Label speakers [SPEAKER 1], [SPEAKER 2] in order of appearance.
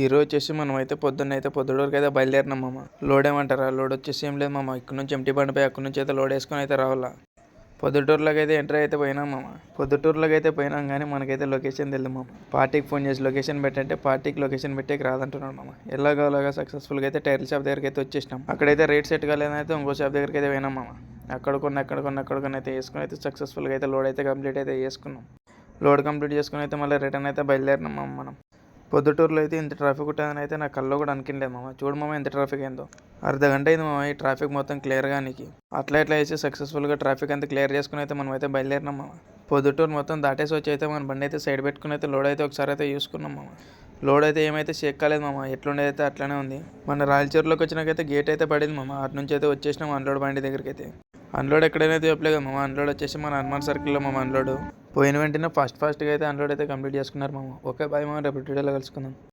[SPEAKER 1] ఈరోజు వచ్చేసి మనమైతే పొద్దుటూరుకైతే బయలుదేరినాం మామ. లోడ్ ఏమంటారా, లోడ్ వచ్చేసి ఏం లేదు మామ. ఇక్కడ నుంచి ఎంటీ బండిపై అక్కడ నుంచి అయితే లోడ్ వేసుకొని అయితే రావాలా. పొద్దుటూరులోకి అయితే ఎంటర్ అయితే పోయినాం మామ. పొద్దుటూరులోకి అయితే పోయినాం కానీ మనకైతే లొకేషన్ తెలియదు మామ. పార్టీకి ఫోన్ చేసి లొకేషన్ పెట్టంటే పార్టీకి లొకేషన్ పెట్టేకి రాదంటున్నాడు మామ. ఎలాగోలాగా సక్సెస్ఫుల్గా అయితే టైర్ షాప్ దగ్గరికి అయితే వచ్చేసినాం. అక్కడైతే రేట్ సెట్ కాలేదైతే ఇంకో షాప్ దగ్గరికి అయితే పోయినాం మామ. అక్కడ కొన్ని అయితే వేసుకుని అయితే సక్సెస్ఫుల్గా అయితే లోడ్ అయితే కంప్లీట్ అయితే చేసుకున్నాం. లోడ్ కంప్లీట్ చేసుకుని అయితే మళ్ళీ రిటర్న్ అయితే బయలుదేరినాం మామ మనం. పొద్దుటూరులో అయితే ఇంత ట్రాఫిక్ ఉంటుందని అయితే నా కల్లో కూడా అనుకోలేదు మామ. చూడు మామ ఎంత ట్రాఫిక్ అయిందో. అర్ధగంట అయింది మామ ఈ ట్రాఫిక్ మొత్తం క్లియర్గా నీకు. అట్లా వేసి సక్సెస్ఫుల్గా ట్రాఫిక్ అంతా క్లియర్ చేసుకుని అయితే మనం అయితే బయలుదేరినాం మామ. పొద్దుటూరు మొత్తం దాటేసి వచ్చి అయితే మన బండి అయితే సైడ్ పెట్టుకుని అయితే లోడ్ అయితే ఒకసారి అయితే చూసుకున్నాం మామ. లోడ్ అయితే ఏమైతే షేక్ కాలేదు మామ. ఎట్లుండేది అయితే అట్లనే ఉంది. మన రాయలచూరులోకి వచ్చినాకైతే గేట్ అయితే పడింది మామ. అటు నుంచి అయితే వచ్చేసినాం అన్లోడ్ బండి దగ్గరికి అయితే. అన్లోడ్ ఎక్కడైనా చెప్పలేదు కదా మామ. అన్లోడ్ వచ్చేసి మన హనుమాన్ సర్కిల్లో మామ. అన్లోడ్ పోయిన వెంటనే ఫాస్ట్గా అయితే అన్లోడ్ అయితే కంప్లీట్ చేసుకున్నారు మామ. ఓకే బాయ్ మామ, రేపు వీడియోలో కలుసుకుందాం.